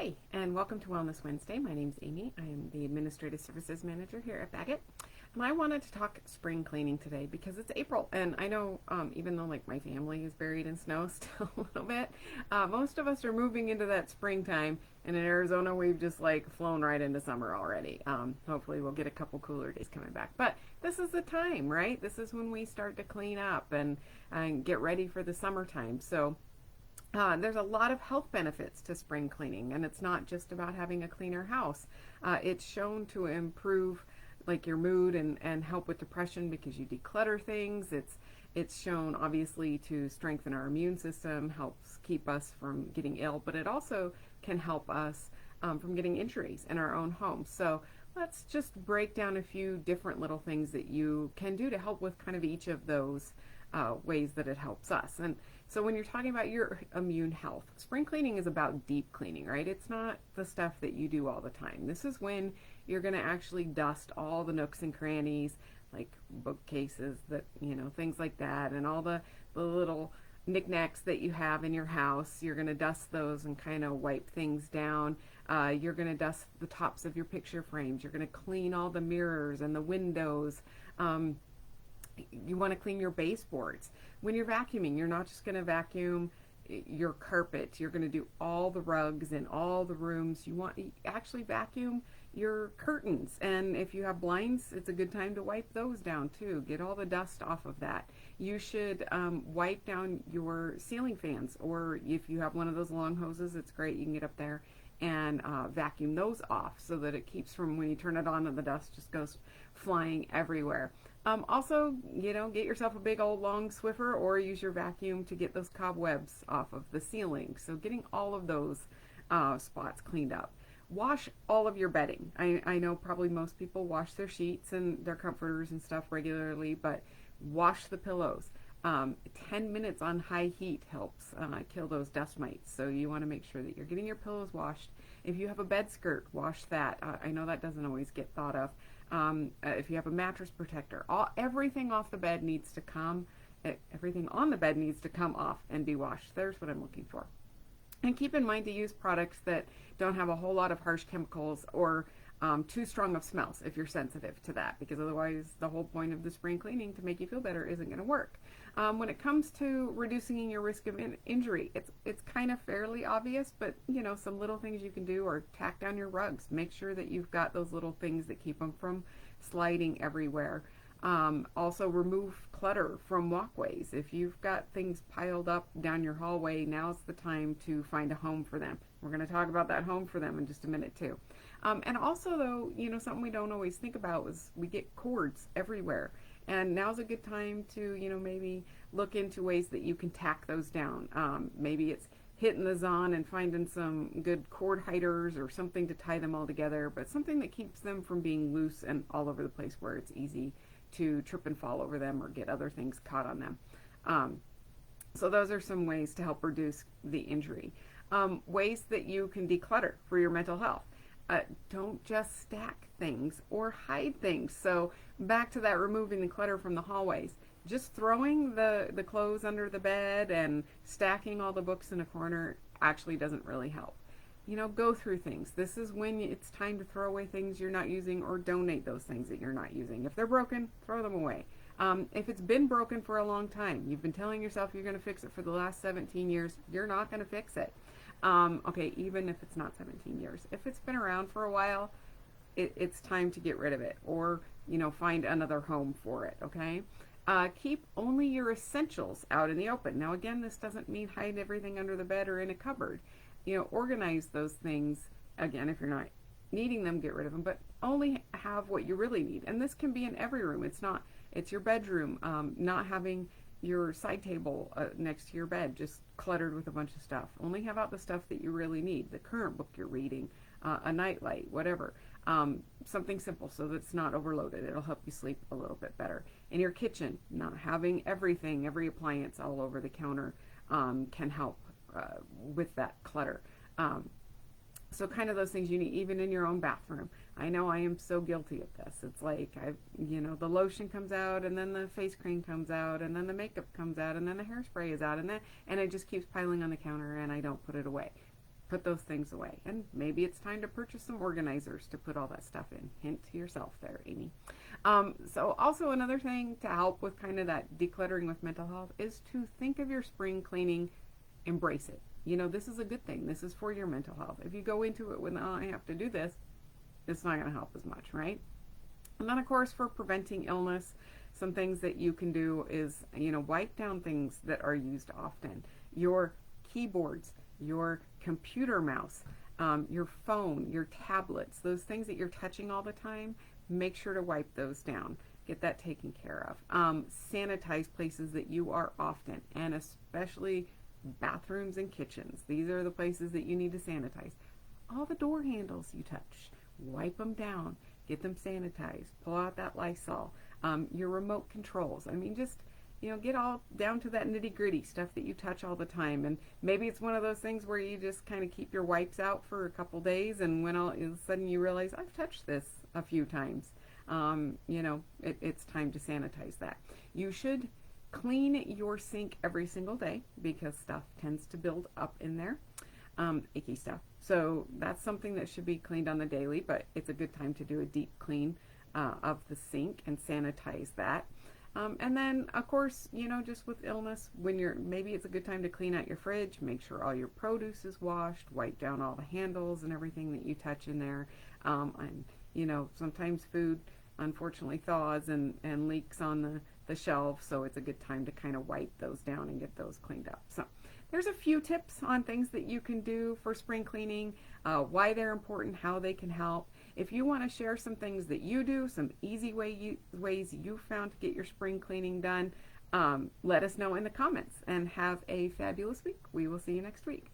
Hi, and welcome to Wellness Wednesday. My name's Amy. I am the Administrative Services Manager here at Bagot. And I wanted to talk spring cleaning today because it's April, and I know even though like my family is buried in snow still a little bit, most of us are moving into that springtime, and in Arizona we've just like flown right into summer already. Hopefully we'll get a couple cooler days coming back, but this is the time, right? This is when we start to clean up and get ready for the summertime. So there's a lot of health benefits to spring cleaning, and it's not just about having a cleaner house. It's shown to improve like your mood and help with depression because you declutter things. It's shown obviously to strengthen our immune system, helps keep us from getting ill, but it also can help us from getting injuries in our own homes. So let's just break down a few different little things that you can do to help with kind of each of those ways that it helps us. And so when you're talking about your immune health, spring cleaning is about deep cleaning, right? It's not the stuff that you do all the time. This is when you're going to actually dust all the nooks and crannies, like bookcases, things like that, and all the little knickknacks that you have in your house. You're going to dust those and kind of wipe things down. You're going to dust the tops of your picture frames. You're going to clean all the mirrors and the windows. You want to clean your baseboards. When you're vacuuming, you're not just going to vacuum your carpet. You're going to do all the rugs in all the rooms. You want to actually vacuum your curtains. And if you have blinds, it's a good time to wipe those down too. Get all the dust off of that. You should wipe down your ceiling fans, or if you have one of those long hoses, it's great. You can get up there and vacuum those off so that it keeps from, when you turn it on and the dust just goes flying everywhere. Also, get yourself a big old long Swiffer or use your vacuum to get those cobwebs off of the ceiling. So getting all of those spots cleaned up. Wash all of your bedding. I know probably most people wash their sheets and their comforters and stuff regularly, but wash the pillows. 10 minutes on high heat helps kill those dust mites. So you want to make sure that you're getting your pillows washed. If you have a bed skirt, wash that. I know that doesn't always get thought of. If you have a mattress protector, everything off the bed needs to come, everything on the bed needs to come off and be washed. There's what I'm looking for. And keep in mind to use products that don't have a whole lot of harsh chemicals or too strong of smells if you're sensitive to that, because otherwise the whole point of the spring cleaning to make you feel better isn't going to work. When it comes to reducing your risk of injury, it's kind of fairly obvious, but some little things you can do are tack down your rugs. Make sure that you've got those little things that keep them from sliding everywhere. Also remove clutter from walkways. If you've got things piled up down your hallway, now's the time to find a home for them. We're going to talk about that home for them in just a minute too. And also though, something we don't always think about is we get cords everywhere. And now's a good time to, maybe look into ways that you can tack those down. Maybe it's hitting the Zon and finding some good cord hiders or something to tie them all together, but something that keeps them from being loose and all over the place where it's easy to trip and fall over them or get other things caught on them. So those are some ways to help reduce the injury. Ways that you can declutter for your mental health. Don't just stack things or hide things. So back to that, removing the clutter from the hallways. Just throwing the clothes under the bed and stacking all the books in a corner actually doesn't really help. Go through things. This is when it's time to throw away things you're not using or donate those things that you're not using. If they're broken, throw them away. If it's been broken for a long time, you've been telling yourself you're going to fix it for the last 17 years, you're not going to fix it. Okay, even if it's not 17 years. If it's been around for a while, it's time to get rid of it or, find another home for it, okay? Keep only your essentials out in the open. Now, again, this doesn't mean hide everything under the bed or in a cupboard. Organize those things. Again, if you're not needing them, get rid of them, but only have what you really need. And this can be in every room. It's your bedroom, not having your side table next to your bed just cluttered with a bunch of stuff. Only have out the stuff that you really need, the current book you're reading, a nightlight, whatever. Something simple so that it's not overloaded. It'll help you sleep a little bit better. In your kitchen, not having everything, every appliance all over the counter can help with that clutter. So kind of those things you need, even in your own bathroom. I know I am so guilty of this. It's like, the lotion comes out, and then the face cream comes out, and then the makeup comes out, and then the hairspray is out, and it just keeps piling on the counter, and I don't put it away. put those things away. And maybe it's time to purchase some organizers to put all that stuff in. Hint to yourself there, Amy. So also another thing to help with kind of that decluttering with mental health is to think of your spring cleaning, embrace it. You know, this is a good thing. This is for your mental health. If you go into it with, oh, I have to do this, it's not going to help as much, right? And then, of course, for preventing illness, some things that you can do is, wipe down things that are used often. Your keyboards, your computer mouse, your phone, your tablets, those things that you're touching all the time, make sure to wipe those down. Get that taken care of. Sanitize places that you are often, and especially bathrooms and kitchens. These are the places that you need to sanitize. All the door handles you touch, wipe them down, get them sanitized, pull out that Lysol. Your remote controls. I mean, just, get all down to that nitty gritty stuff that you touch all the time. And maybe it's one of those things where you just kind of keep your wipes out for a couple days, and when all of a sudden you realize, I've touched this a few times, it's time to sanitize that. You should clean your sink every single day because stuff tends to build up in there, icky stuff. So that's something that should be cleaned on the daily, but it's a good time to do a deep clean of the sink and sanitize that. And then, of course, just with illness, maybe it's a good time to clean out your fridge, make sure all your produce is washed, wipe down all the handles and everything that you touch in there. And, sometimes food, unfortunately, thaws and leaks on the shelf, so it's a good time to kind of wipe those down and get those cleaned up. So there's a few tips on things that you can do for spring cleaning, why they're important, how they can help. If you want to share some things that you do, some easy ways you found to get your spring cleaning done, let us know in the comments, and have a fabulous week. We will see you next week.